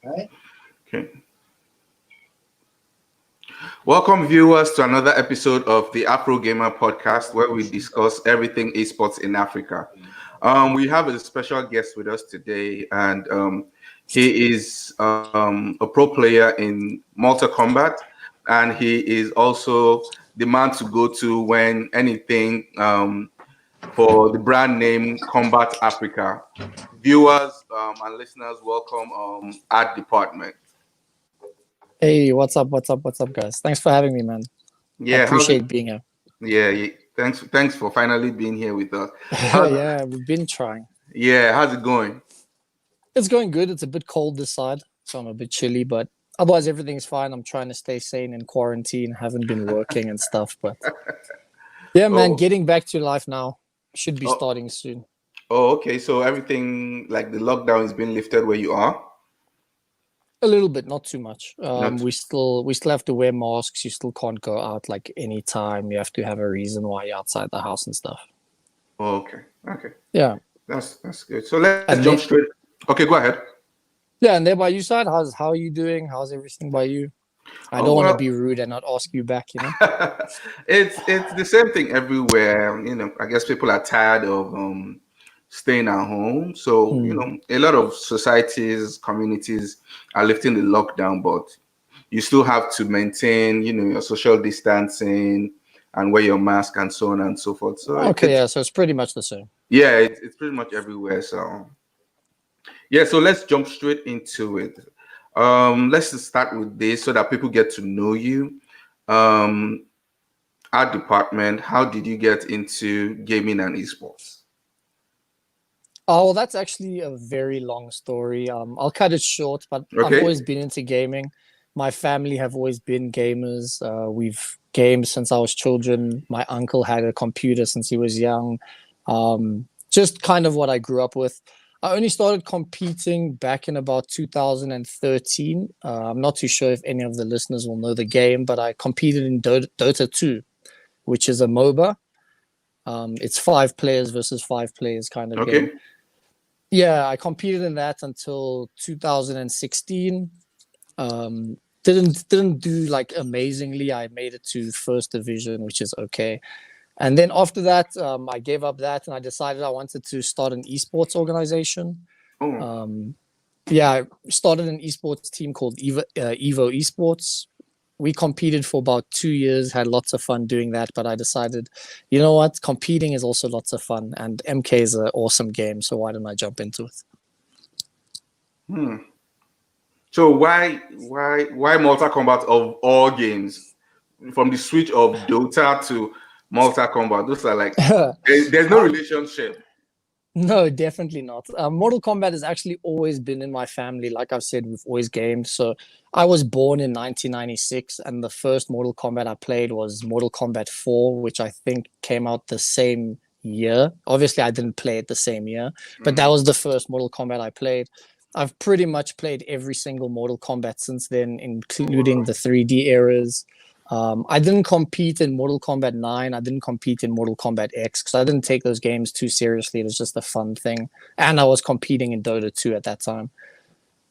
Right. Okay. Welcome, viewers, to another episode of the Afro Gamer podcast, where we discuss everything esports in Africa. We have a special guest with us today, and he is a pro player in Mortal Kombat, and he is also the man to go to when anything for the brand name Combat Africa. Viewers and listeners, welcome Art Department. Hey, what's up? What's up, guys? Thanks for having me, man. I Yeah, appreciate being here. Yeah, thanks for finally being here with us. Yeah, we've been trying. Yeah, how's it going? It's going good. It's a bit cold this side, so I'm a bit chilly, but otherwise everything's fine. I'm trying to stay sane in quarantine. Haven't been working and stuff, but yeah, man, getting back to life now. Should be starting soon. Oh, okay. So everything like the lockdown has been lifted where you are? A little bit, not too much. We still have to wear masks. You still can't go out like anytime. You have to have a reason why you're outside the house and stuff. Oh, okay. Yeah. That's good. So let's jump straight. Okay, go ahead. Yeah, and there by your side, how are you doing? How's everything by you? I don't want to be rude and not ask you back, It's the same thing everywhere. I guess people are tired of staying at home. So, a lot of societies, communities are lifting the lockdown, but you still have to maintain, your social distancing and wear your mask and so on and so forth. So so it's pretty much the same. Yeah, it's pretty much everywhere. So yeah, so let's jump straight into it. Let's just start with this so that people get to know you. Our department, how did you get into gaming and esports? Oh, well, that's actually a very long story. I'll cut it short, but I've always been into gaming. My family have always been gamers. We've gamed since I was children. My uncle had a computer since he was young. Just kind of what I grew up with. I only started competing back in about 2013. I'm not too sure if any of the listeners will know the game, but I competed in Dota 2, which is a MOBA. It's 5 players versus 5 players kind of game. Yeah, I competed in that until 2016. Didn't do like amazingly. I made it to first division, which is okay. And then after that, I gave up that and I decided I wanted to start an esports organization. I started an esports team called Evo Esports. We competed for about 2 years, had lots of fun doing that, but I decided, you know what, competing is also lots of fun, and MK is an awesome game, so why don't I jump into it? So why Mortal Kombat of all games? From the switch of Dota to Mortal Kombat, those are like, there's no relationship. No, definitely not. Mortal Kombat has actually always been in my family. Like I've said, we've always gamed. So I was born in 1996, and the first Mortal Kombat I played was Mortal Kombat 4, which I think came out the same year. Obviously, I didn't play it the same year, but that was the first Mortal Kombat I played. I've pretty much played every single Mortal Kombat since then, including the 3D eras. I didn't compete in Mortal Kombat 9. I didn't compete in Mortal Kombat X because I didn't take those games too seriously. It was just a fun thing. And I was competing in Dota 2 at that time.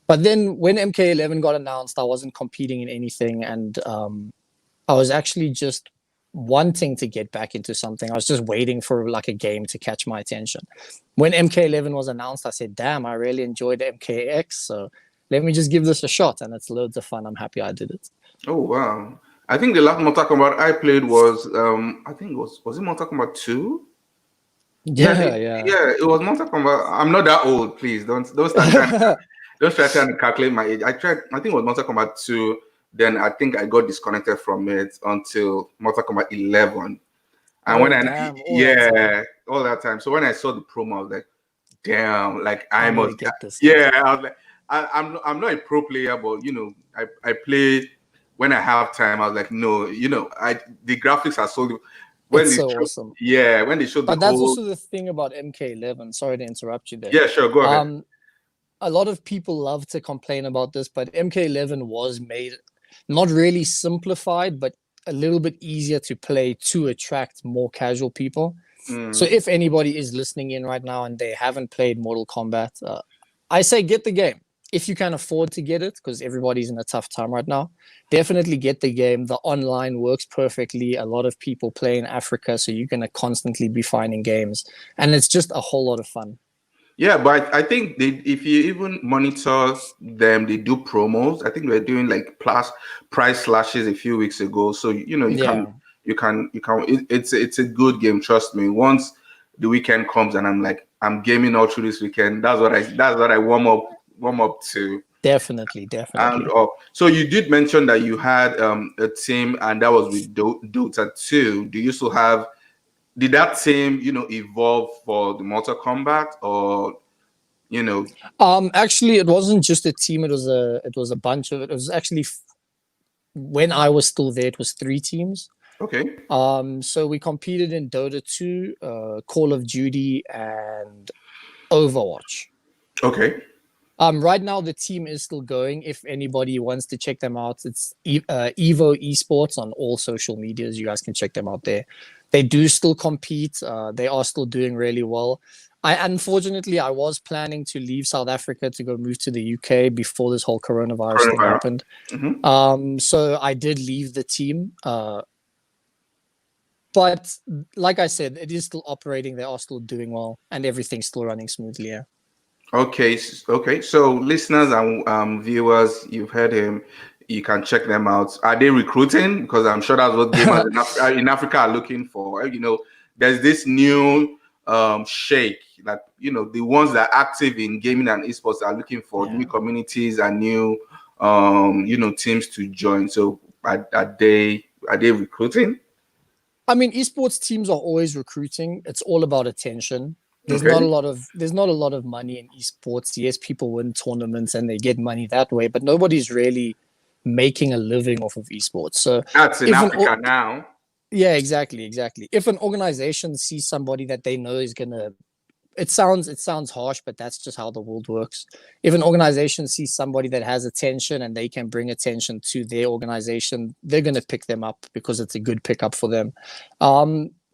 But then when MK11 got announced, I wasn't competing in anything. And I was actually just wanting to get back into something. I was just waiting for like a game to catch my attention. When MK11 was announced, I said, damn, I really enjoyed MKX. So let me just give this a shot. And it's loads of fun. I'm happy I did it. Oh, wow. I think the last Mortal Kombat I played was, was it Mortal Kombat 2? Yeah, it was Mortal Kombat. I'm not that old, please. Don't start trying to calculate my age. I think it was Mortal Kombat 2. Then I think I got disconnected from it until Mortal Kombat 11. And all that time. So when I saw the promo, I was like, damn, like I must get this. Yeah, I was like, I'm not a pro player, but I play. When I have time, I was like, no, the graphics are so. It's so awesome. Yeah, when they showed but that's also the thing about MK11. Sorry to interrupt you there. Yeah, sure, go ahead. A lot of people love to complain about this, but MK11 was made not really simplified, but a little bit easier to play to attract more casual people. So if anybody is listening in right now and they haven't played Mortal Kombat, I say get the game. if you can afford to get it, because everybody's in a tough time right now, definitely get the game. The online works perfectly. A lot of people play in Africa, so you're going to constantly be finding games. And it's just a whole lot of fun. Yeah, but I think if you even monitor them, they do promos. I think they're doing like plus price slashes a few weeks ago. So Yeah, it's a good game. Trust me. Once the weekend comes and I'm gaming all through this weekend. That's what I warm up to. definitely, And definitely. so you did mention that you had a team, and that was with Dota 2. Do you still have? Did that team evolve for the Mortal Kombat, or you know? Actually, it wasn't just a team. It was a bunch of it. It was actually when I was still there, it was 3 teams. Okay. So we competed in Dota 2, Call of Duty, and Overwatch. Okay. Right now the team is still going. If anybody wants to check them out, it's Evo Esports on all social medias. You guys can check them out there. They do still compete. They are still doing really well. Unfortunately, I was planning to leave South Africa to go move to the UK before this whole coronavirus thing Coronavirus. happened. Hmm. So I did leave the team. But like I said, it is still operating. They are still doing well, and everything's still running smoothly. Yeah. Okay. Okay. So listeners and viewers, you've heard him. You can check them out. Are they recruiting? Because I'm sure that's what gamers in Africa are looking for. There's this new shake that the ones that are active in gaming and esports are looking for Yeah. new communities and new teams to join. So are they recruiting? I mean, esports teams are always recruiting. It's all about attention. There's Okay. not a lot of money in esports. Yes, people win tournaments and they get money that way, but nobody's really making a living off of esports. So That's in if Africa now. yeah, exactly. If an organization sees somebody that they know is gonna, it sounds harsh, but that's just how the world works. If an organization sees somebody that has attention and they can bring attention to their organization, they're going to pick them up because it's a good pickup for them.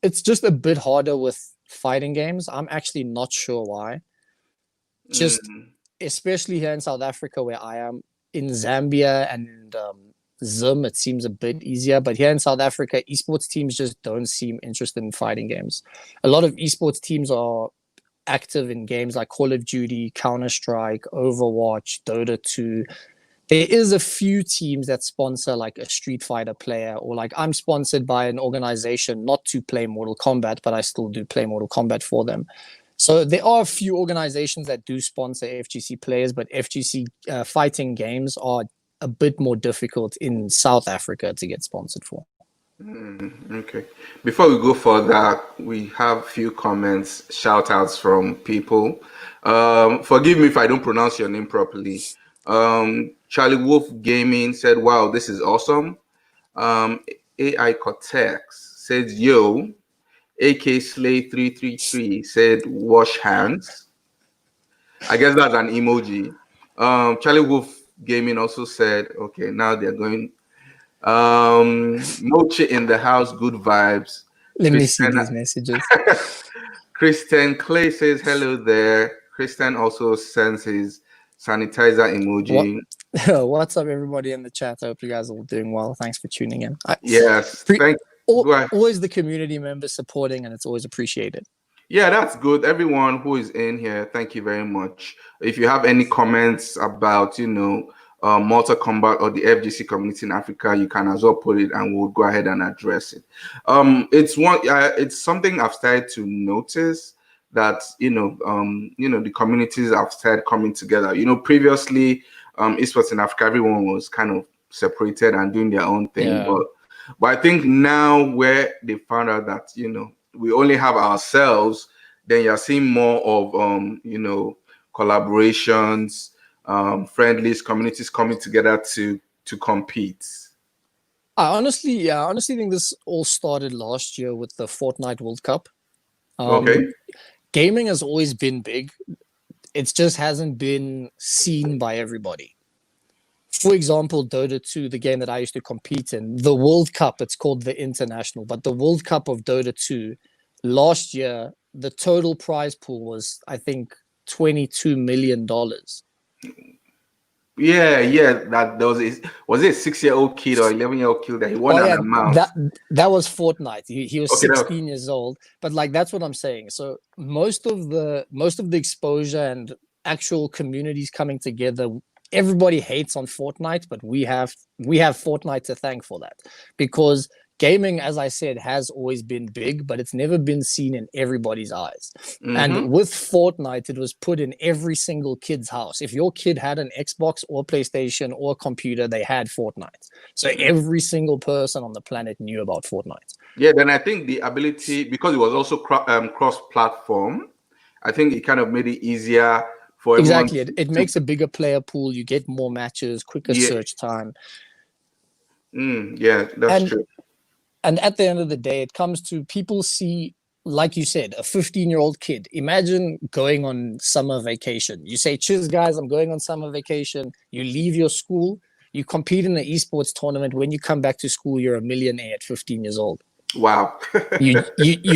It's just a bit harder with fighting games. I'm actually not sure why. Just Mm, especially here in South Africa where I am, in Zambia and Zim, it seems a bit easier. But here in South Africa, esports teams just don't seem interested in fighting games. A lot of esports teams are active in games like Call of Duty, Counter-Strike, Overwatch, Dota 2. There is a few teams that sponsor like a Street Fighter player, or like I'm sponsored by an organization not to play Mortal Kombat, but I still do play Mortal Kombat for them. So there are a few organizations that do sponsor FGC players, but FGC fighting games are a bit more difficult in South Africa to get sponsored for. okay. Before we go further, we have few comments, shout outs from people. Forgive me if I don't pronounce your name properly. Charlie Wolf Gaming said, "Wow, this is awesome." AI Cortex says, "Yo." AK Slay 333 said, "Wash hands." I guess that's an emoji. Charlie Wolf Gaming also said, "Okay, now they're going." Mochi in the house, good vibes. Let me see Christian these messages. Christian Clay says hello there. Christian also sends his sanitizer What? emoji. What's up, everybody in the chat? I hope you guys are all doing well. Thanks for tuning in. Yes, go ahead. Always the community members supporting, and it's always appreciated. Yeah, that's good. Everyone who is in here, thank you very much. If you have any comments about, Mortal Kombat or the FGC community in Africa, you can as well put it, and we'll go ahead and address it. It's something I've started to notice that the communities have started coming together. Previously, esports in Africa, everyone was kind of separated and doing their own thing, Yeah. but I think now where they found out that we only have ourselves, then you're seeing more of collaborations, friendlies, communities coming together to compete. I honestly think this all started last year with the Fortnite World Cup. Okay. Gaming has always been big. It just hasn't been seen by everybody. For example, Dota 2, the game that I used to compete in, the World Cup, it's called the International, but the World Cup of Dota 2, last year, the total prize pool was, I think, $22 million. Yeah. That there was it a 6-year-old kid or 11-year-old kid that he won Oh an yeah, amount? that was Fortnite. He was Okay, that 16 years old, but like that's what I'm saying. So most of the exposure and actual communities coming together, everybody hates on Fortnite, but we have Fortnite to thank for that, because gaming, as I said, has always been big, but it's never been seen in everybody's eyes. mm-hmm. And with Fortnite, it was put in every single kid's house. If your kid had an Xbox or PlayStation or computer, they had Fortnite. So every single person on the planet knew about Fortnite. Yeah, then I think the ability, because it was also cross-platform, I think it kind of made it easier for everyone Exactly. It to makes a bigger player pool. You get more matches, quicker yeah, search time. yeah, that's And true. and at the end of the day, it comes to people see, like you said, a 15-year-old kid. Imagine going on summer vacation. You say, cheers, guys, I'm going on summer vacation. You leave your school, you compete in an esports tournament. When you come back to school, you're a millionaire at 15 years old. Wow. You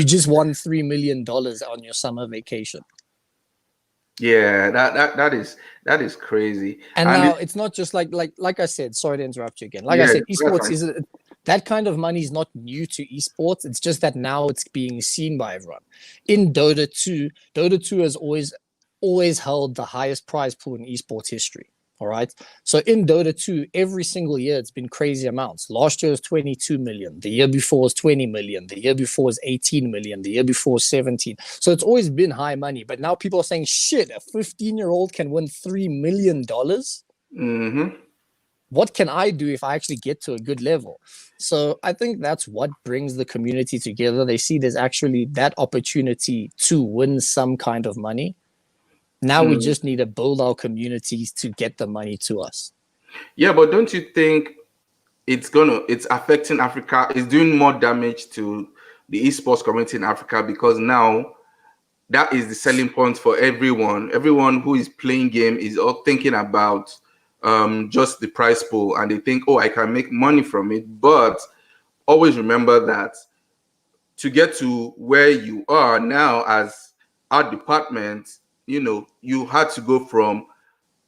just won $3 million on your summer vacation. Yeah, that is crazy. And And now it, it's not just like I said, sorry to interrupt you again. Like I yeah, said, that's esports fine. is that kind of money is not new to esports. It's just that now it's being seen by everyone. In Dota 2 has always held the highest prize pool in esports history. All right. So in Dota 2, every single year it's been crazy amounts. Last year was 22 million. The year before was 20 million. The year before was 18 million. The year before was 17. So it's always been high money. But now people are saying, shit, a 15-year-old can win $3 million. Mm-hmm. What can I do if I actually get to a good level? So I think that's what brings the community together. They see there's actually that opportunity to win some kind of money. Now we Mm. just need to build our communities to get the money to us. Yeah, but don't you think it's affecting Africa, it's doing more damage to the esports community in Africa, because now that is the selling point for everyone. Everyone who is playing game is all thinking about just the prize pool, and they think, oh, I can make money from it. But always remember that to get to where you are now as art department, you had to go from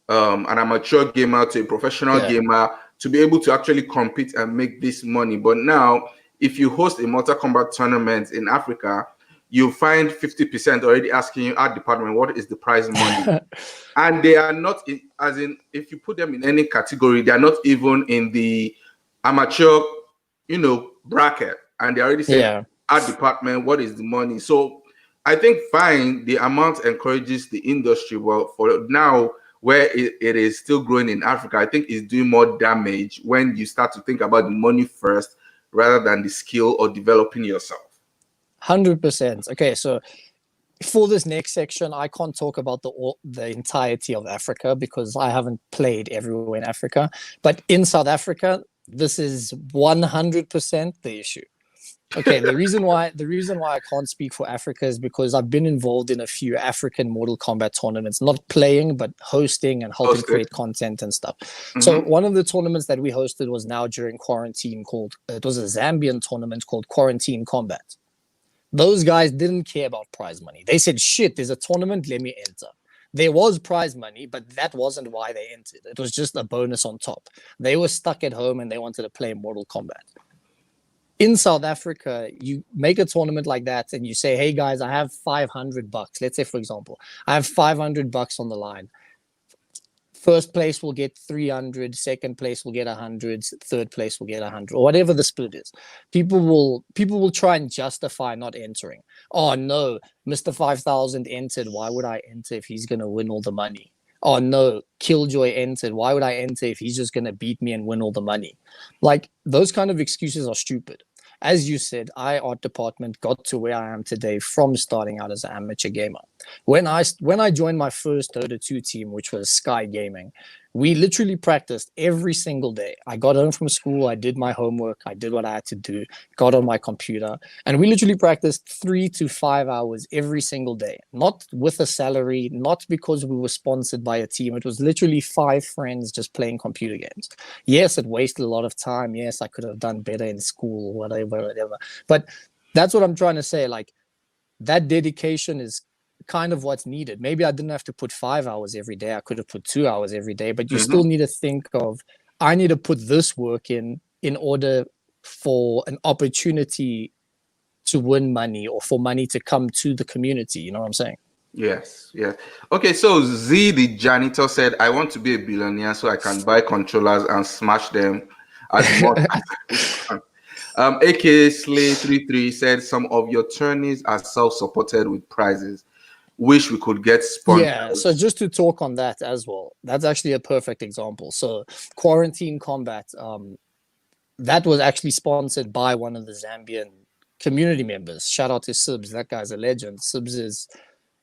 an amateur gamer to a professional Yeah. gamer to be able to actually compete and make this money. But now, if you host a Mortal Kombat tournament in Africa, you find 50% already asking you art department, what is the prize money? And they are not in, as in, if you put them in any category, they are not even in the amateur, bracket. And they're already saying Yeah. art department, what is the money? So I think fine, the amount encourages the industry. Well, for now, where it is still growing in Africa, I think it's doing more damage when you start to think about the money first rather than the skill or developing yourself. 100%. Okay, so for this next section, I can't talk about the entirety of Africa because I haven't played everywhere in Africa. But in South Africa, this is 100% the issue. Okay, the reason why I can't speak for Africa is because I've been involved in a few African Mortal Kombat tournaments, not playing but hosting and helping Hosted. create content and stuff. So Mm-hmm. one of the tournaments that we hosted was now during quarantine, called it was a Zambian tournament called Quarantine Combat. Those guys didn't care about prize money. They said, shit, there's a tournament, let me enter. There was prize money, but that wasn't why they entered. It was just a bonus on top. They were stuck at home and they wanted to play Mortal Kombat. In South Africa, you make a tournament like that and you say, hey guys, I have $500. Let's say, for example, I have $500 on the line. First place will get 300, second place will get 100, third place will get 100, or whatever the split is. People will try and justify not entering. Oh no, Mr. 5000 entered. Why would I enter if he's going to win all the money? Oh no, Killjoy entered. Why would I enter if he's just going to beat me and win all the money? Like, those kind of excuses are stupid. As you said, art department got to where I am today from starting out as an amateur gamer. When I joined my first Dota 2 team, which was Sky Gaming, we literally practiced every single day. I got home from school, I did my homework, I did what I had to do, got on my computer, and we literally practiced 3 to 5 hours every single day. Not with a salary, not because we were sponsored by a team. It was literally 5 friends just playing computer games. Yes, it wasted a lot of time. Yes, I could have done better in school or whatever. But that's what I'm trying to say. Like, that dedication is kind of what's needed. Maybe I didn't have to put 5 hours every day. I could have put 2 hours every day, but you still need to think of, I need to put this work in order for an opportunity to win money or for money to come to the community. You know what I'm saying? Yes, yes. Okay, so Z the janitor said, I want to be a billionaire so I can buy controllers and smash them as much as I can. AK Slay33 said some of your tourneys are self-supported with prizes. Wish we could get sponsors. Yeah, so just to talk on that as well, that's actually a perfect example. So Quarantine Combat, that was actually sponsored by one of the Zambian community members. Shout out to Sibs. That guy's a legend.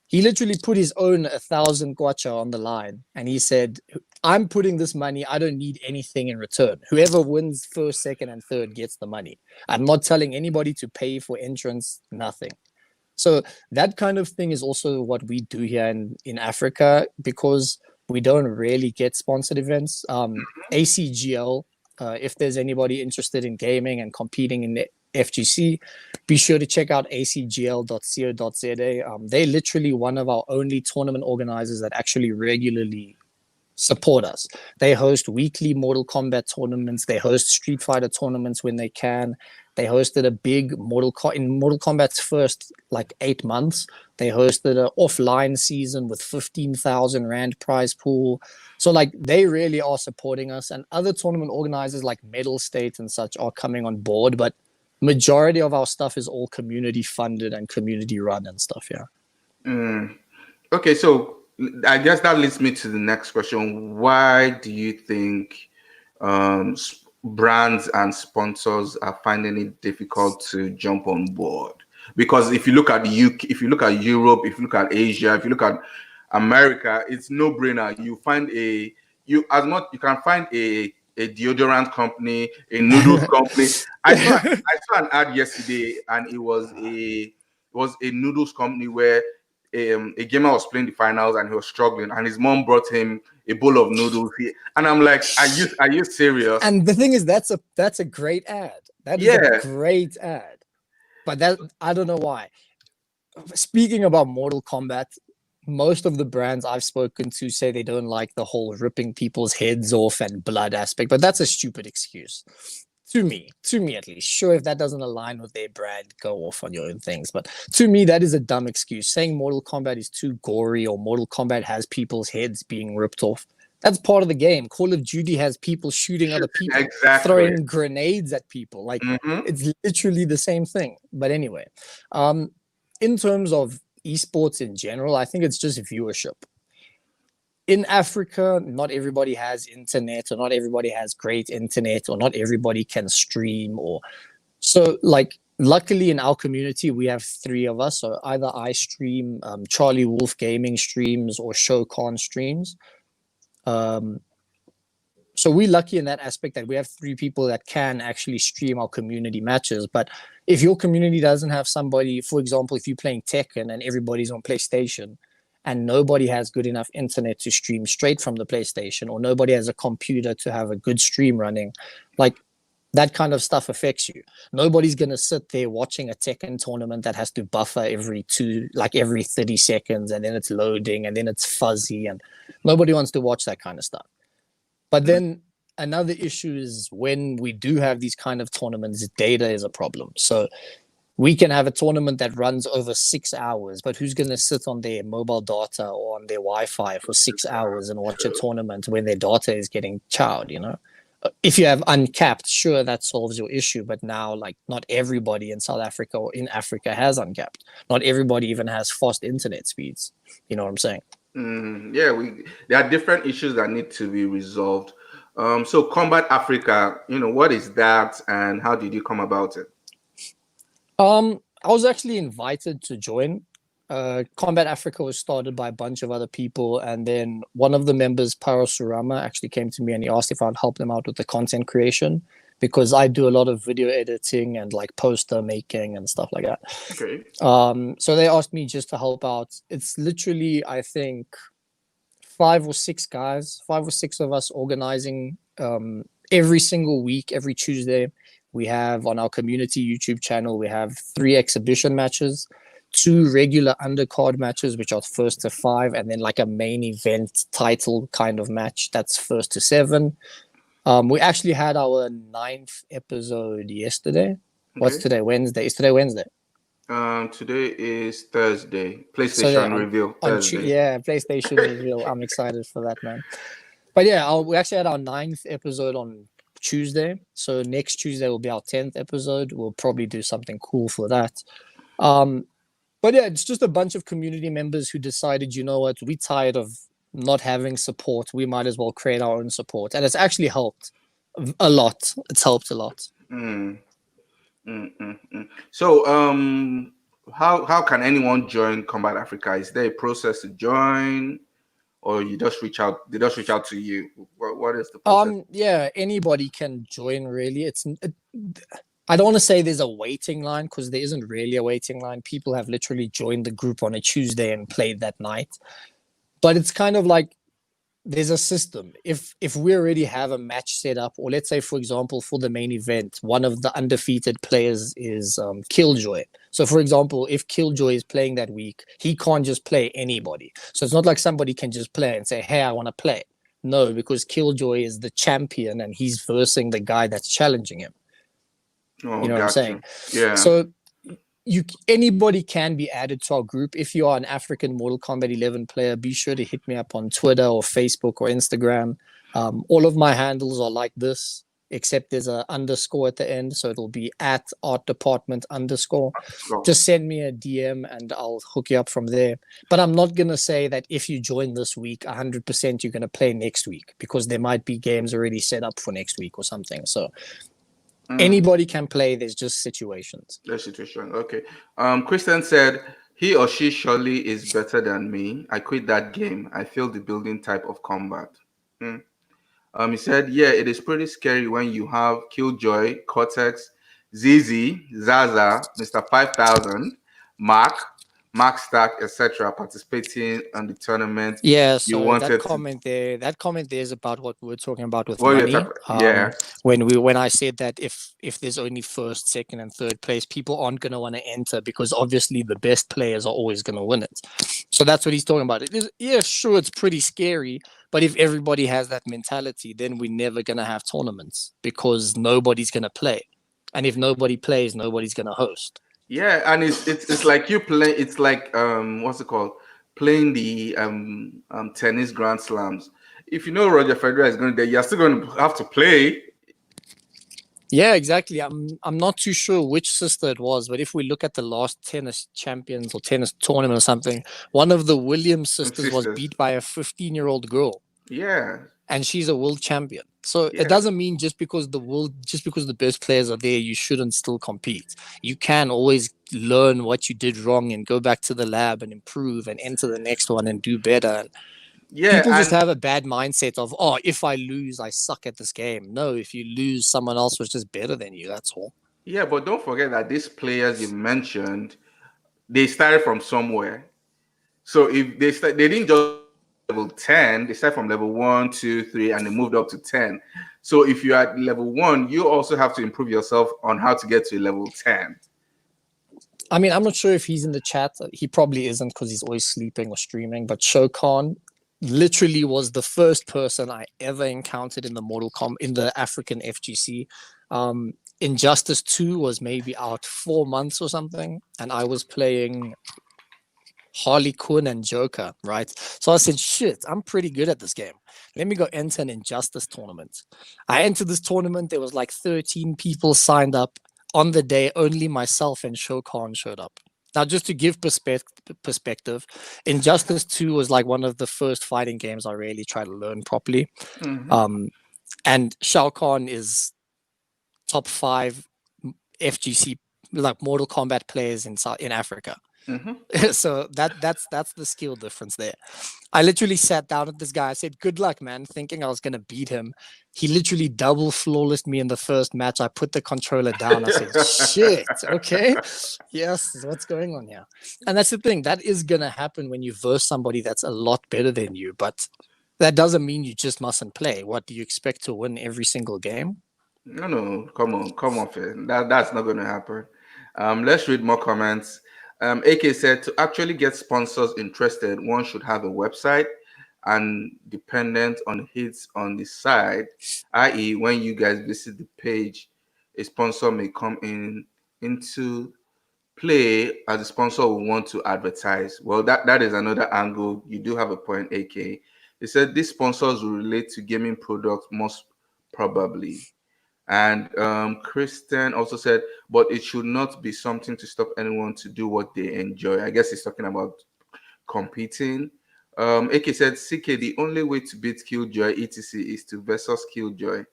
He literally put his own 1,000 kwacha on the line, and he said, I'm putting this money, I don't need anything in return. Whoever wins first, second, and third gets the money. I'm not telling anybody to pay for entrance, nothing. So that kind of thing is also what we do here in Africa, because we don't really get sponsored events. ACGL, if there's anybody interested in gaming and competing in the FGC, be sure to check out acgl.co.za. They're literally one of our only tournament organizers that actually regularly support us. They host weekly Mortal Kombat tournaments. They host Street Fighter tournaments when they can. They hosted a big in Mortal Kombat's first 8 months. They hosted an offline season with 15,000 Rand prize pool. So they really are supporting us, and other tournament organizers like Medal State and such are coming on board, but majority of our stuff is all community funded and community run and stuff. Yeah. Okay, so I guess that leads me to the next question. Why do you think brands and sponsors are finding it difficult to jump on board? Because if you look at the UK, if you look at Europe, if you look at Asia, if you look at America, it's no brainer. You can find a deodorant company, a noodles company. I saw an ad yesterday, and it was a noodles company where a gamer was playing the finals and he was struggling, and his mom brought him a bowl of noodles. And I'm like, are you serious? And the thing is, that's a great ad. That is a great ad. But that, I don't know why. Speaking about Mortal Kombat, most of the brands I've spoken to say they don't like the whole ripping people's heads off and blood aspect, but that's a stupid excuse. To me at least. Sure, if that doesn't align with their brand, go off on your own things. But to me, that is a dumb excuse. Saying Mortal Kombat is too gory or Mortal Kombat has people's heads being ripped off, that's part of the game. Call of Duty has people shooting other people, throwing grenades at people. It's literally the same thing. But anyway, in terms of esports in general, I think it's just viewership. In Africa, not everybody has internet, or not everybody has great internet, or not everybody can stream. Luckily in our community, we have 3 of us. So either I stream, Charlie Wolf Gaming streams, or Shokan streams. So we're lucky in that aspect that we have 3 people that can actually stream our community matches. But if your community doesn't have somebody, for example, if you're playing Tekken and everybody's on PlayStation, and nobody has good enough internet to stream straight from the PlayStation, or nobody has a computer to have a good stream running, that kind of stuff affects you. Nobody's going to sit there watching a Tekken tournament that has to buffer every 30 seconds, and then it's loading, and then it's fuzzy, and nobody wants to watch that kind of stuff. But then another issue is when we do have these kind of tournaments, data is a problem. So we can have a tournament that runs over 6 hours, but who's going to sit on their mobile data or on their Wi-Fi for 6 hours and watch a tournament when their data is getting chowed, If you have uncapped, sure, that solves your issue. But now, not everybody in South Africa or in Africa has uncapped. Not everybody even has fast internet speeds. You know what I'm saying? There are different issues that need to be resolved. So Kombat Africa, what is that, and how did you come about it? I was actually invited to join. Kombat Africa was started by a bunch of other people, and then one of the members, Paro Surama, actually came to me and he asked if I'd help them out with the content creation, because I do a lot of video editing and poster making and stuff like that. Okay. So they asked me just to help out. It's literally, I think, 5 or 6 guys, 5 or 6 of us organizing every single week, every Tuesday. We have on our community YouTube channel, we have 3 exhibition matches. 2 regular undercard matches, which are first to 5, and then like a main event title kind of match that's first to 7. We actually had our 9th episode yesterday. What's Okay. today? Wednesday. Is today Wednesday? Today is Thursday. So yeah, PlayStation reveal Thursday. PlayStation reveal. I'm excited for that, man. But yeah, we actually had our 9th episode on Tuesday. So next Tuesday will be our 10th episode. We'll probably do something cool for that. But yeah, it's just a bunch of community members who decided, you know what, we're tired of not having support. We might as well create our own support. And it's actually helped a lot. It's helped a lot. Mm, So, how can anyone join Combat Africa? Is there a process to join, or you just reach out? They just reach out to you. What is the process? Yeah, anybody can join. Really, I don't want to say there's a waiting line because there isn't really a waiting line. People have literally joined the group on a Tuesday and played that night. But it's kind of like there's a system. If we already have a match set up, or let's say, for example, for the main event, one of the undefeated players is Killjoy. So, for example, if Killjoy is playing that week, he can't just play anybody. So it's not like somebody can just play and say, hey, I want to play. No, because Killjoy is the champion and he's versing the guy that's challenging him. Oh, You know what I'm saying? Yeah. So anybody can be added to our group. If you are an African Mortal Kombat 11 player, be sure to hit me up on Twitter or Facebook or Instagram. All of my handles are like this, except there's an underscore at the end, so it'll be at art department _. Just send me a DM and I'll hook you up from there. But I'm not gonna say that if you join this week, 100% you're gonna play next week, because there might be games already set up for next week or something. So anybody can play. There's just situations. The situation. Okay. Christian said he or she surely is better than me. I quit that game. I feel the building type of combat. He said, yeah, it is pretty scary when you have Killjoy, Cortex, ZZ, Zaza, Mr. 5000, Mark Stack, etc. participating on the tournament. Yeah, so that comment there is about what we were talking about with money. Yeah. When I said that if there's only first, second, and third place, people aren't going to want to enter because obviously the best players are always going to win it. So that's what he's talking about. Yeah, sure, it's pretty scary, but if everybody has that mentality, then we're never going to have tournaments because nobody's going to play, and if nobody plays, nobody's going to host. Yeah, and it's like you play. It's like what's it called? Playing the tennis Grand Slams. If you know Roger Federer is going there, you're still going to have to play. Yeah, exactly. I'm not too sure which sister it was, but if we look at the last tennis champions or tennis tournament or something, one of the Williams sisters was beat by a 15-year-old girl. Yeah. And she's a world champion. So it doesn't mean just because the best players are there, you shouldn't still compete. You can always learn what you did wrong and go back to the lab and improve and enter the next one and do better. People just have a bad mindset of, oh, if I lose, I suck at this game. No, if you lose, someone else was just better than you. That's all. Yeah, but don't forget that these players you mentioned, they started from somewhere. So if they didn't just level 10, they start from level 1, 2, 3, and they moved up to 10. So if you're at level 1, you also have to improve yourself on how to get to level 10. I mean, I'm not sure if he's in the chat. He probably isn't because he's always sleeping or streaming. But Shokan literally was the first person I ever encountered in the African FGC. Injustice 2 was maybe out 4 months or something, and I was playing Harley Quinn and Joker, right? So I said, shit, I'm pretty good at this game. Let me go enter an Injustice tournament. I entered this tournament. There was like 13 people signed up. On the day, only myself and Shokan showed up. Now, just to give perspective, Injustice 2 was like one of the first fighting games I really tried to learn properly. And Shao Kahn is top 5 FGC, like Mortal Kombat players in Africa. So that's the skill difference there. I literally sat down at this guy. I said, good luck, man, thinking I was going to beat him. He literally double flawlessed me in the first match. I put the controller down. I said, shit, okay. Yes, what's going on here? And that's the thing. That is going to happen when you verse somebody that's a lot better than you. But that doesn't mean you just mustn't play. What, do you expect to win every single game? No, come on, Phil. That's not going to happen. Let's read more comments. AK said to actually get sponsors interested, one should have a website and dependent on hits on the side, i.e., when you guys visit the page, a sponsor may come into play as a sponsor will want to advertise. Well, that is another angle. You do have a point, AK. He said these sponsors will relate to gaming products most probably. And Kristen also said, but it should not be something to stop anyone to do what they enjoy. I guess he's talking about competing. AK said, CK, the only way to beat Killjoy etc is to versus Killjoy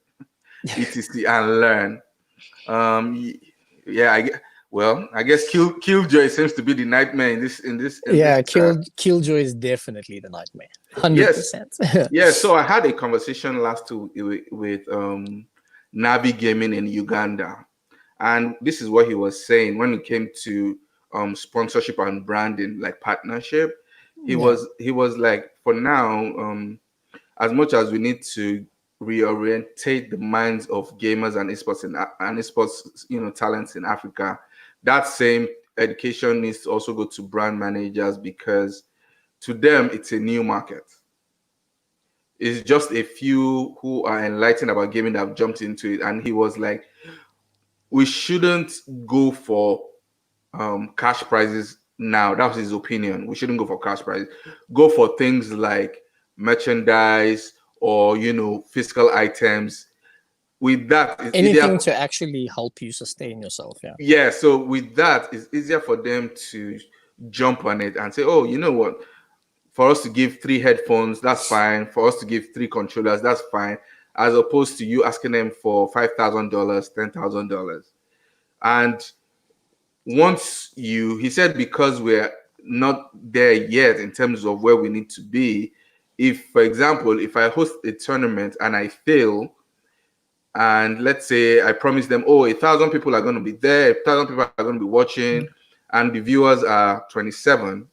etc and learn. Yeah, I guess Killjoy seems to be the nightmare in this. Yeah, Killjoy is definitely the nightmare. Yes, 100%. yeah. So I had a conversation last week with Navi Gaming in Uganda, and this is what he was saying when it came to sponsorship and branding, like partnership. He was like, for now, as much as we need to reorientate the minds of gamers and esports, talents in Africa, that same education needs to also go to brand managers because to them it's a new market. It's just a few who are enlightened about gaming that have jumped into it, and he was like, we shouldn't go for cash prizes now. That was his opinion. We shouldn't go for cash prizes. Go for things like merchandise or physical items. With that, it's Anything easier. to actually help you sustain yourself. Yeah. Yeah. So with that, it's easier for them to jump on it and say, oh, you know what? For us to give 3 headphones, that's fine. For us to give 3 controllers, that's fine. As opposed to you asking them for $5,000, $10,000. And he said, because we're not there yet in terms of where we need to be. If, for example, if I host a tournament and I fail, and let's say I promise them, oh, 1,000 people are going to be there, 1,000 people are going to be watching, and the viewers are 27,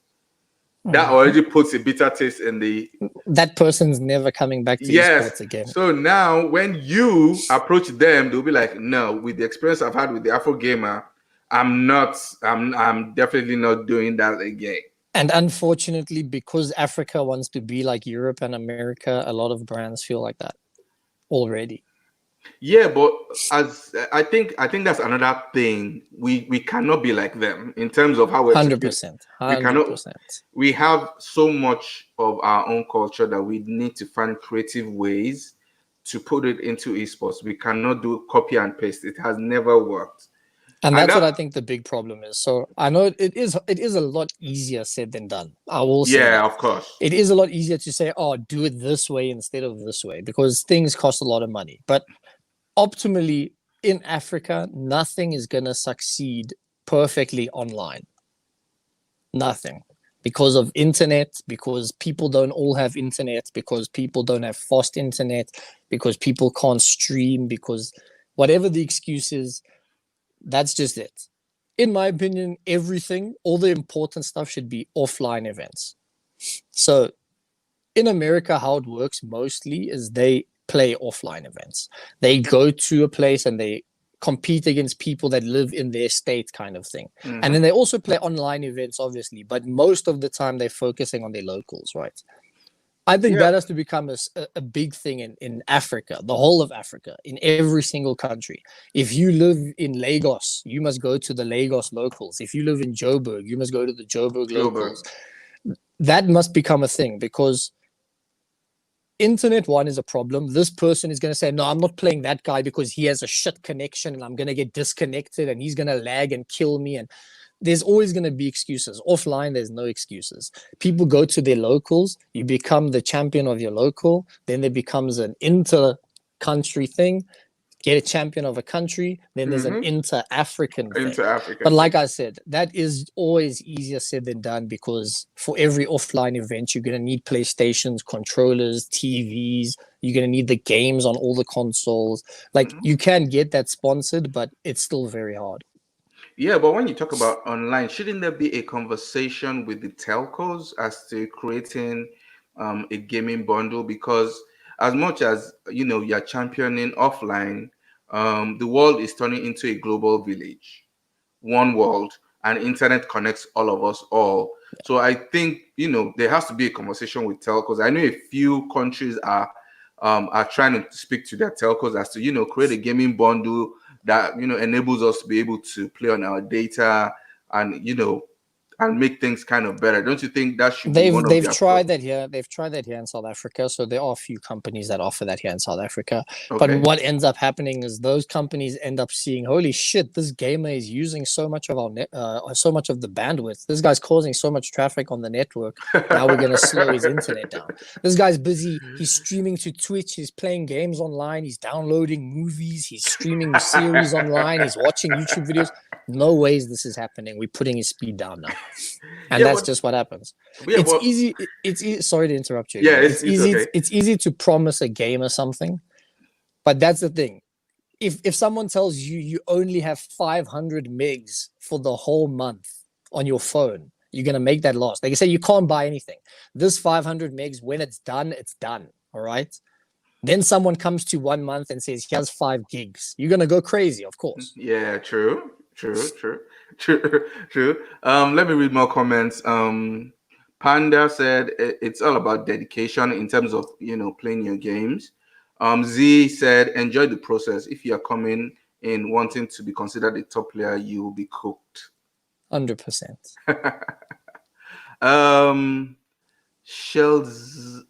that already puts a bitter taste in the. That person's never coming back to esports again. So now when you approach them, they'll be like, no, with the experience I've had with the Afro Gamer, I'm definitely not doing that again. And unfortunately, because Africa wants to be like Europe and America, a lot of brands feel like that already. Yeah, but as I think that's another thing. We cannot be like them in terms of how we're 100%. We cannot. We have so much of our own culture that we need to find creative ways to put it into esports. We cannot do copy and paste. It has never worked. And that's what I think the big problem is. So I know it is a lot easier said than done. I will say that. Of course. It is a lot easier to say, oh, do it this way instead of this way, because things cost a lot of money. But optimally, in Africa, nothing is going to succeed perfectly online. Nothing. Because of internet, because people don't all have internet, because people don't have fast internet, because people can't stream, because whatever the excuse is, that's just it. In my opinion, all the important stuff should be offline events. So in America, how it works mostly is they play offline events. They go to a place and they compete against people that live in their state, kind of thing. Mm-hmm. And then they also play online events, obviously, but most of the time they're focusing on their locals, right? I think that has to become a big thing in Africa, the whole of Africa, in every single country. If you live in Lagos, you must go to the Lagos locals. If you live in Joburg, you must go to the Joburg locals. That must become a thing, because internet one is a problem. This person is going to say, no, I'm not playing that guy because he has a shit connection and I'm going to get disconnected and he's going to lag and kill me. And there's always going to be excuses. Offline, there's no excuses. People go to their locals. You become the champion of your local. Then there becomes an inter-country thing. Get a champion of a country. Then there's an inter-African thing. But like I said, that is always easier said than done, because for every offline event, you're going to need PlayStations, controllers, TVs. You're going to need the games on all the consoles. Like, you can get that sponsored, but it's still very hard. Yeah, but when you talk about online, shouldn't there be a conversation with the telcos as to creating a gaming bundle? Because as much as you're championing offline, the world is turning into a global village, one world, and internet connects all of us all. So I think, there has to be a conversation with telcos. I know a few countries are trying to speak to their telcos as to, create a gaming bundle that, enables us to be able to play on our data and, and make things kind of better. Don't you think that should be one of They've their tried that here. They've tried that here in South Africa. So there are a few companies that offer that here in South Africa. But Okay. what ends up happening is those companies end up seeing, holy shit, this gamer is using so much of our so much of the bandwidth. This guy's causing so much traffic on the network. Now we're gonna slow his internet down. This guy's busy. He's streaming to Twitch. He's playing games online. He's downloading movies. He's streaming series online. He's watching YouTube videos. No ways this is happening. We're putting his speed down now, and that's just what happens. It's easy. It's easy. Sorry to interrupt you. Yeah, it's easy. Okay. It's easy to promise a gamer something, but that's the thing. If someone tells you you only have 500 megs for the whole month on your phone, you're gonna make that loss. They can say you can't buy anything. This 500 megs, when it's done, it's done. All right. Then someone comes to 1 month and says he has 5 gigs. You're gonna go crazy, of course. Yeah, true. Let me read more comments. Panda said it's all about dedication in terms of playing your games. Z said enjoy the process. If you are coming in wanting to be considered a top player, you will be cooked. 100%.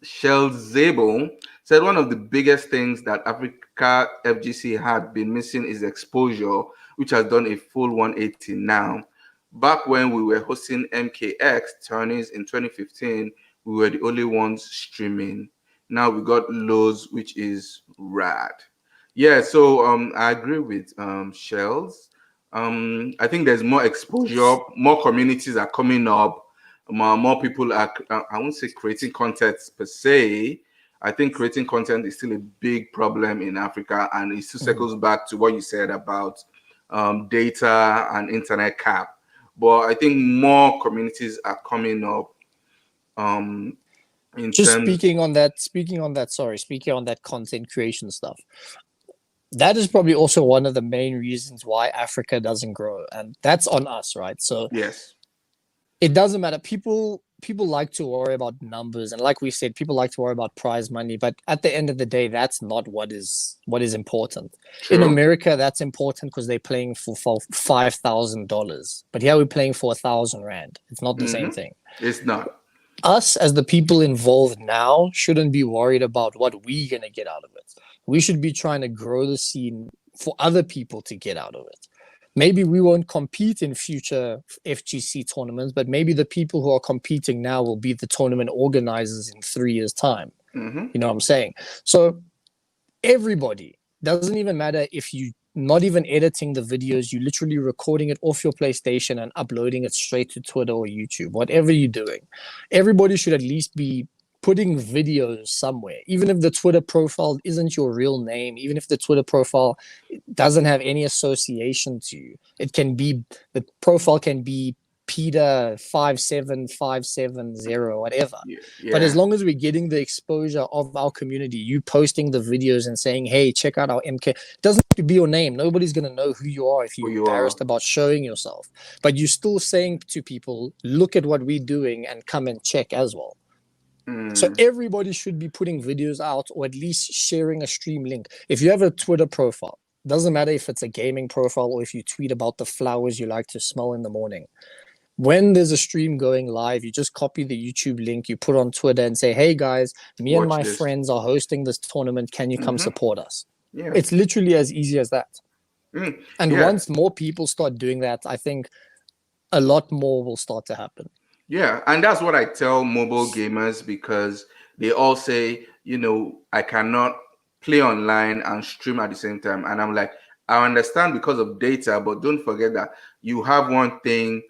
Shelzable said one of the biggest things that Africa FGC had been missing is exposure, which has done a full 180 now. Back when we were hosting MKX tourneys in 2015, we were the only ones streaming. Now we got Lowe's, which is rad. Yeah, so I agree with Shells. I think there's more exposure, more communities are coming up, more people are, I won't say creating content per se. I think creating content is still a big problem in Africa, and it still circles back to what you said about data and internet cap. But I think more communities are coming up. Speaking on that content creation stuff, that is probably also one of the main reasons why Africa doesn't grow, and that's on us, right? So yes, it doesn't matter. People like to worry about numbers, and like we said, people like to worry about prize money, but at the end of the day, that's not what is important. True. In America, that's important because they're playing for $5,000, but here we're playing for 1,000 rand. It's not the same thing. It's not. Us as the people involved now shouldn't be worried about what we're gonna get out of it. We should be trying to grow the scene for other people to get out of it. Maybe we won't compete in future FGC tournaments, but maybe the people who are competing now will be the tournament organizers in 3 years' time. You know what I'm saying? So everybody, doesn't even matter if you not even editing the videos, you literally recording it off your PlayStation and uploading it straight to Twitter or YouTube, whatever you're doing. Everybody should at least be putting videos somewhere, even if the Twitter profile isn't your real name, even if the Twitter profile doesn't have any association to you. It can be, the profile can be Peter 57570, whatever. Yeah. But as long as we're getting the exposure of our community, you posting the videos and saying, hey, check out our MK, it doesn't have to be your name. Nobody's going to know who you are if you're embarrassed about showing yourself. But you're still saying to people, look at what we're doing and come and check as well. So everybody should be putting videos out or at least sharing a stream link. If you have a Twitter profile, doesn't matter if it's a gaming profile or if you tweet about the flowers you like to smell in the morning. When there's a stream going live, you just copy the YouTube link, you put on Twitter and say, hey guys, me and my friends are hosting this tournament. Can you come support us? Yeah. It's literally as easy as that. And once more people start doing that, I think a lot more will start to happen. Yeah, and that's what I tell mobile gamers, because they all say, I cannot play online and stream at the same time. And I'm like, I understand because of data, but don't forget that you have one thing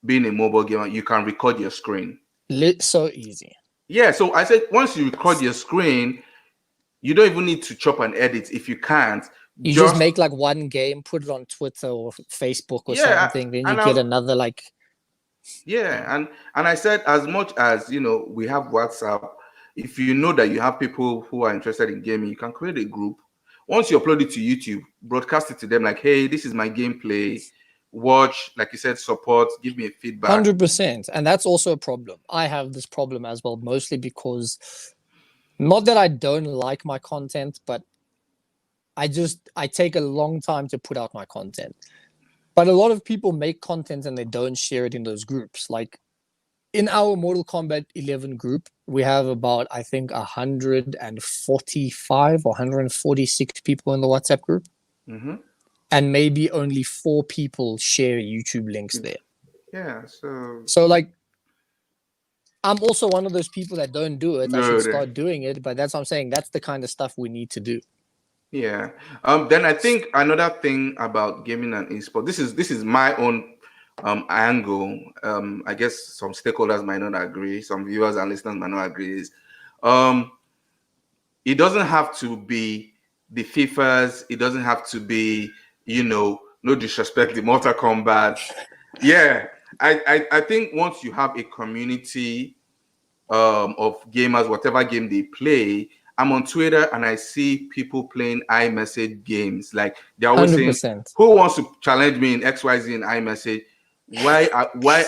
being a mobile gamer, you can record your screen. So easy. Yeah, so I said once you record your screen, you don't even need to chop and edit. If you can't, you just make like one game, put it on Twitter or Facebook or something, then you get another like. Yeah, and I said, as much as we have WhatsApp, if you know that you have people who are interested in gaming, you can create a group. Once you upload it to YouTube, broadcast it to them like, hey, this is my gameplay. watch, like you said, support, give me a feedback. 100%. And that's also a problem. I have this problem as well, mostly because not that I don't like my content, but I take a long time to put out my content. But a lot of people make content and they don't share it in those groups. Like in our Mortal Kombat 11 group, we have about, I think, 145 or 146 people in the WhatsApp group. Mm-hmm. And maybe only 4 people share YouTube links there. Yeah, so like, I'm also one of those people that don't do it. I should start doing it, but that's what I'm saying. That's the kind of stuff we need to do. Yeah. Then I think another thing about gaming and esports. This is my own angle. I guess some stakeholders might not agree. Some viewers and listeners might not agree. Is it doesn't have to be the FIFAs. It doesn't have to be, no disrespect, the Mortal Kombat. Yeah. I think once you have a community of gamers, whatever game they play, I'm on Twitter and I see people playing iMessage games. Like they're always 100%. saying, "Who wants to challenge me in XYZ in iMessage?" Why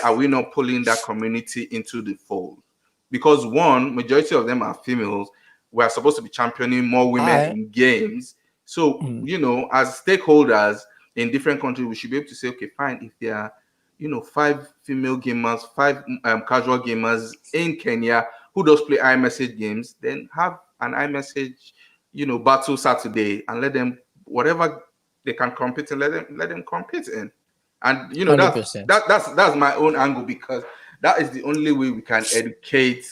are we not pulling that community into the fold? Because one, majority of them are females. We are supposed to be championing more women in games. So as stakeholders in different countries, we should be able to say, okay, fine, if there are 5 female gamers, 5 casual gamers in Kenya who does play iMessage games, then have an iMessage, battle Saturday and let them, whatever they can compete in, let them compete in. And that's my own angle, because that is the only way we can educate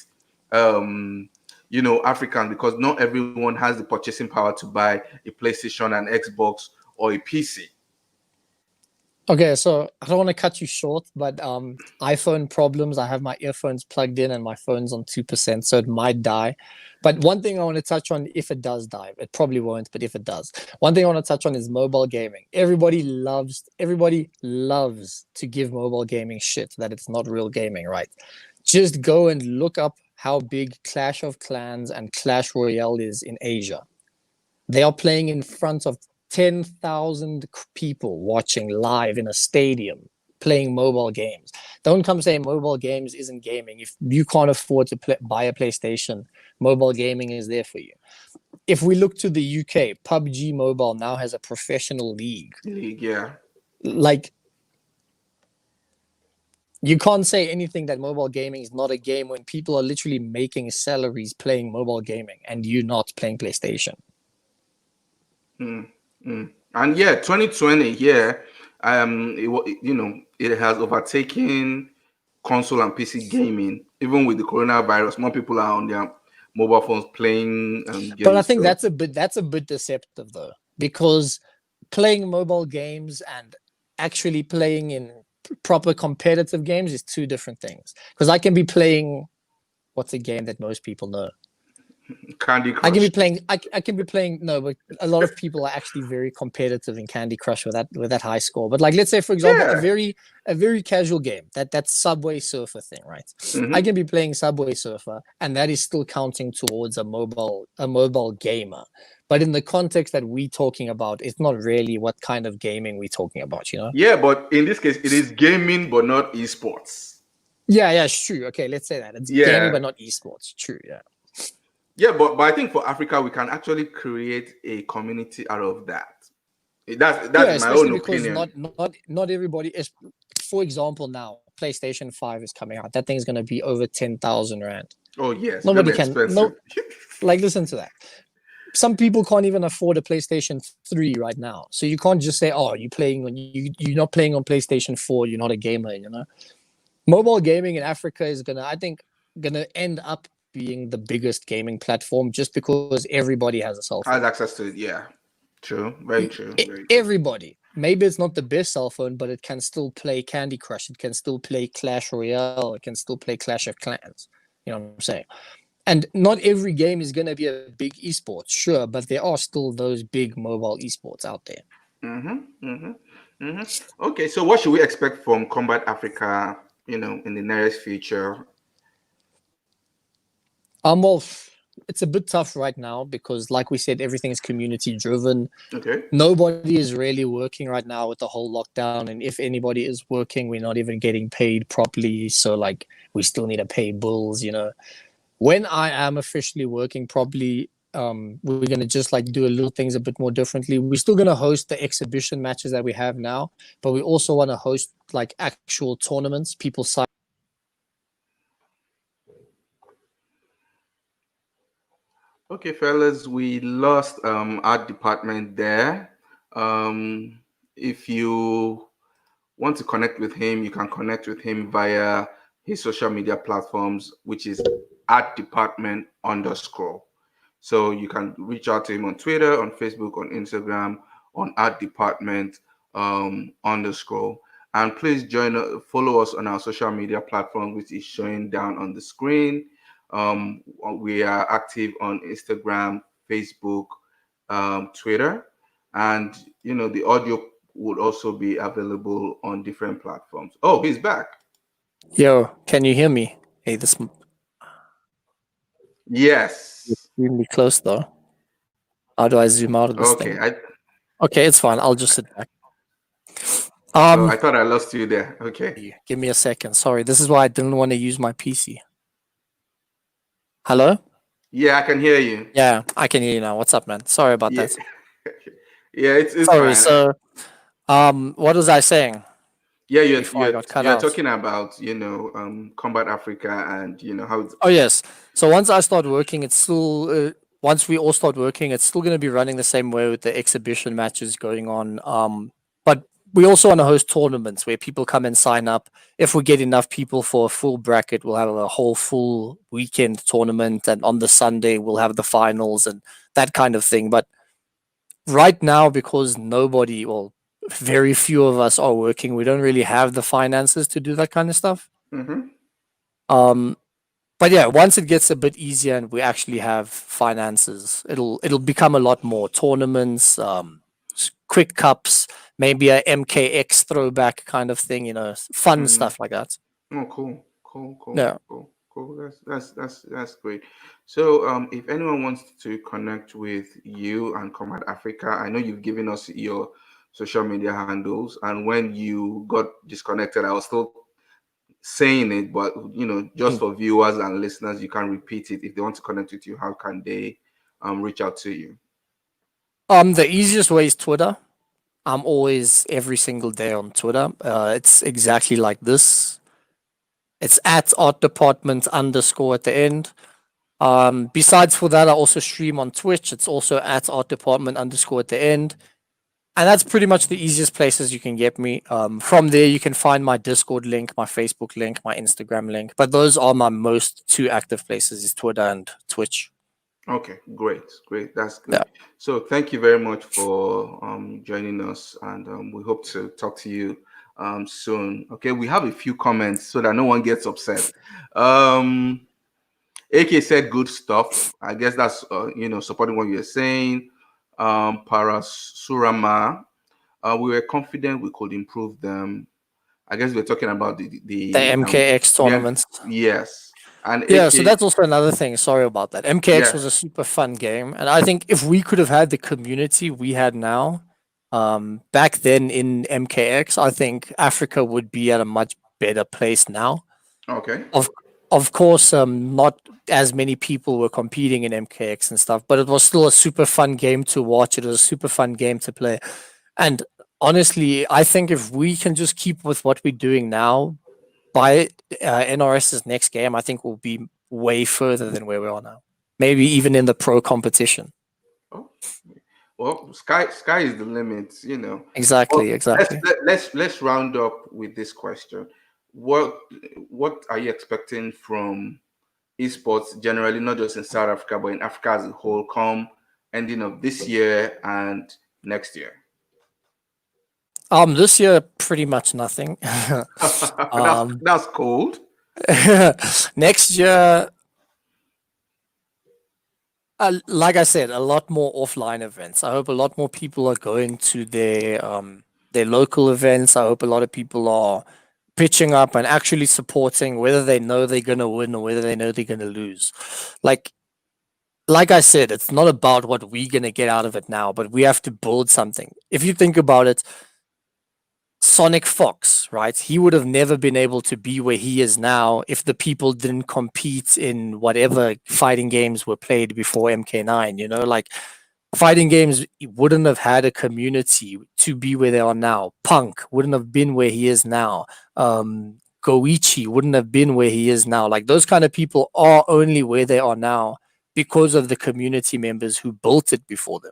Africans, because not everyone has the purchasing power to buy a PlayStation, an Xbox, or a PC. Okay, so I don't want to cut you short, but iPhone problems. I have my earphones plugged in and my phone's on 2%, so it might die. But one thing I want to touch on, if it does die, it probably won't, but if it does, one thing I want to touch on is mobile gaming. Everybody loves to give mobile gaming shit that it's not real gaming, right? Just go and look up how big Clash of Clans and Clash Royale is in Asia. They are playing in front of 10,000 people watching live in a stadium playing mobile games. Don't come say mobile games isn't gaming. If you can't afford to buy a PlayStation, mobile gaming is there for you. If we look to the UK, PUBG Mobile now has a professional league. Yeah. Like, you can't say anything that mobile gaming is not a game when people are literally making salaries playing mobile gaming and you're not playing PlayStation. And yeah, 2020, it has overtaken console and PC gaming. Even with the coronavirus, more people are on their mobile phones playing games. But I think that's a bit deceptive though, because playing mobile games and actually playing in proper competitive games is 2 different things. Because I can be playing, what's a game that most people know? Candy Crush. I can be playing. No, but a lot of people are actually very competitive in Candy Crush with that high score. But like, let's say for example, a very casual game, that Subway Surfer thing, right? Mm-hmm. I can be playing Subway Surfer, and that is still counting towards a mobile gamer. But in the context that we're talking about, it's not really what kind of gaming we're talking about, Yeah, but in this case, it is gaming, but not esports. Yeah, it's true. Okay, let's say that it's gaming, but not esports. True, yeah. Yeah, but I think for Africa, we can actually create a community out of that. That's my own opinion. Because not everybody is. For example, now PlayStation 5 is coming out. That thing's going to be over 10,000 rand. Oh yes, nobody can. No, like listen to that. Some people can't even afford a PlayStation 3 right now. So you can't just say, "Oh, you're not playing on PlayStation 4. You're not a gamer." Mobile gaming in Africa is gonna end up being the biggest gaming platform just because everybody has a cell phone. Has access to it, yeah. True. Very true. Everybody. Maybe it's not the best cell phone, but it can still play Candy Crush. It can still play Clash Royale. It can still play Clash of Clans. You know what I'm saying? And not every game is going to be a big esports, sure, but there are still those big mobile esports out there. Okay, so what should we expect from Kombat Africa, in the nearest future? Well, it's a bit tough right now because, like we said, everything is community driven. Okay. Nobody is really working right now with the whole lockdown, and if anybody is working, we're not even getting paid properly. So like, we still need to pay bills. When I am officially working, probably we're gonna just like do a little things a bit more differently. We're still gonna host the exhibition matches that we have now, but we also want to host like actual tournaments. People sign. Okay, fellas, we lost art department there. If you want to connect with him, you can connect with him via his social media platforms, which is art department underscore. So you can reach out to him on Twitter, on Facebook, on Instagram, on art department underscore. And please follow us on our social media platform, which is showing down on the screen. We are active on Instagram, Facebook, Twitter, and the audio would also be available on different platforms. Oh, he's back. Yo, can you hear me? Hey, this is Yes. extremely close though. How do I zoom out of this Okay. thing? Okay, it's fine. I'll just sit back. I thought I lost you there. Okay. Give me a second. Sorry, this is why I didn't want to use my PC. Hello? Yeah, I can hear you. Yeah, I can hear you now. What's up, man? Sorry about Yeah. that. Yeah, it's Sorry. fine. So, what was I saying Yeah, before I got cut you're out? talking about Combat Africa and how it's. Oh yes. So once I start working, it's still once we all start working, it's still going to be running the same way with the exhibition matches going on. But we also want to host tournaments where people come and sign up. If we get enough people for a full bracket, we'll have a whole full weekend tournament, and on the Sunday we'll have the finals and that kind of thing. But right now, because nobody, well, very few of us are working, we don't really have the finances to do that kind of stuff. Mm-hmm. Um, but yeah, once it gets a bit easier and we actually have finances, it'll become a lot more tournaments, quick cups, maybe a MKX throwback kind of thing, fun Mm-hmm. stuff like that. Oh, cool. Yeah. That's great. So, if anyone wants to connect with you and Combat Africa, I know you've given us your social media handles, and when you got disconnected, I was still saying it, but just for viewers and listeners, you can repeat it. If they want to connect with you, how can they reach out to you? The easiest way is Twitter. I'm always every single day on Twitter. It's exactly like this. It's at art department underscore at the end. Besides for that, I also stream on Twitch. It's also at art department underscore at the end. And that's pretty much the easiest places you can get me. From there, you can find my Discord link, my Facebook link, my Instagram link. But those are my most two active places: is Twitter and Twitch. Okay, great. That's good. Yeah. So thank you very much for joining us, and we hope to talk to you soon. Okay, we have a few comments so that no one gets upset. AK said good stuff. I guess that's supporting what you're saying. Parasurama, we were confident we could improve them. I guess we're talking about The MKX tournaments. Yes. And Yeah, AK, so that's also another thing. Sorry about that. MKX was a super fun game, and I think if we could have had the community we had now, back then in MKX, I think Africa would be at a much better place now. Okay. Of course, not as many people were competing in MKX and stuff, but it was still a super fun game to watch. It was a super fun game to play, and honestly, I think if we can just keep with what we're doing now, by NRS's next game, I think we'll be way further than where we are now. Maybe even in the pro competition. Oh, well, sky is the limit, Exactly, Well, exactly. Let's round up with this question. What are you expecting from esports generally, not just in South Africa, but in Africa as a whole, come ending of this year and next year? This year, pretty much nothing. That's cold. Next year, like I said, a lot more offline events. I hope a lot more people are going to their local events. I hope a lot of people are pitching up and actually supporting, whether they know they're gonna win or whether they know they're gonna lose. Like, like I said, it's not about what we're gonna get out of it now, but we have to build something. If you think about it, Sonic Fox, right? He would have never been able to be where he is now if the people didn't compete in whatever fighting games were played before MK9. You know, like fighting games wouldn't have had a community to be where they are now. Punk wouldn't have been where he is now. Goichi wouldn't have been where he is now. Like those kind of people are only where they are now because of the community members who built it before them.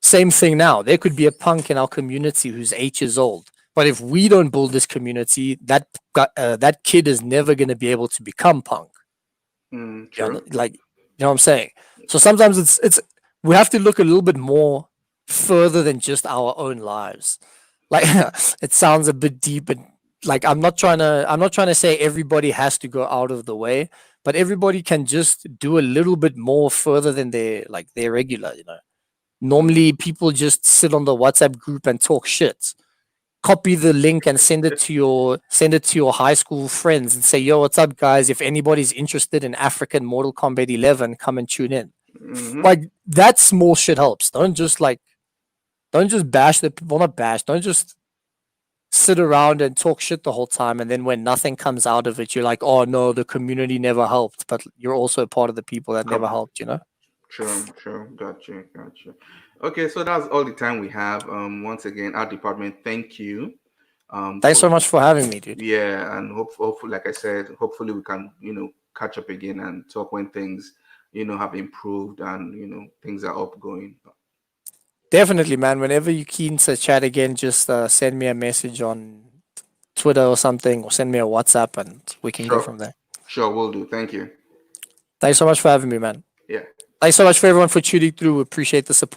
Same thing now. There could be a punk in our community who's 8 years old, but if we don't build this community, that kid is never going to be able to become punk. True. Like you know what I'm saying. So sometimes it's we have to look a little bit more further than just our own lives. Like it sounds a bit deep, and like I'm not trying to say everybody has to go out of the way, but everybody can just do a little bit more further than their regular. You know, normally people just sit on the WhatsApp group and talk shit. Copy the link and send it to your high school friends and say, "Yo, what's up, guys? If anybody's interested in African Mortal Kombat 11, come and tune in." Mm-hmm. Like that small shit helps. Don't just bash the people, not bash. Don't just sit around and talk shit the whole time, and then when nothing comes out of it, you're like, "Oh no, the community never helped," but you're also part of the people that never helped. You know. Sure. Got you. Okay, so that's all the time we have. Once again, our department, thank you. Thanks For so much for having me, dude. yeah, and hopefully, like I said, hopefully we can, catch up again and talk when things, have improved and things are up going. Definitely, man. Whenever you're keen to chat again, just send me a message on Twitter or something, or send me a WhatsApp, and we can go Sure, from there. sure, will do. Thank you. Thanks so much for having me, man. Yeah. Thanks so much for everyone for tuning through. We appreciate the support.